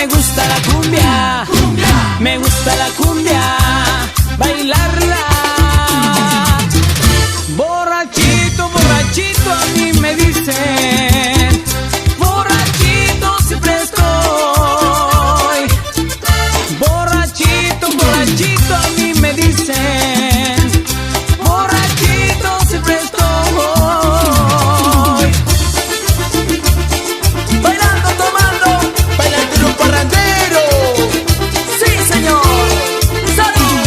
me gusta la cumbia, me gusta la cumbia, bailarla. Borrachito, borrachito, a mí me dicen, borrachito siempre estoy. Borrachito, borrachito, a mí me dicen, borrachito siempre estoy. Bailando, tomando, Bailandero parrandero. sí señor, salud.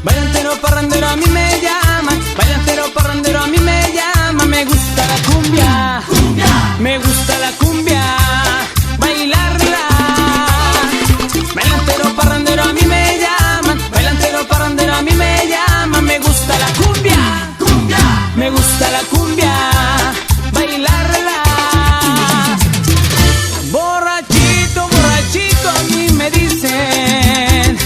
Bailantero parrandero a mí me llaman, bailantero parrandero a mí me llaman, me gusta la cumbia, me gusta la cumbia, bailarla. Bailantero parrandero a mí me llaman, bailantero parrandero a mí me llaman, me gusta la cumbia, me gusta la cumbia, bailarla. Borrachito, borrachito, a mí me dicen,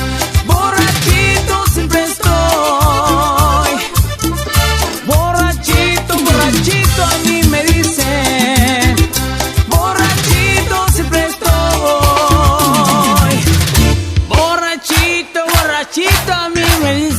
borrachito siempre estoy. Borrachito, borrachito, a mí me dicen, borrachito siempre estoy. Borrachito, borrachito, a mí me dicen.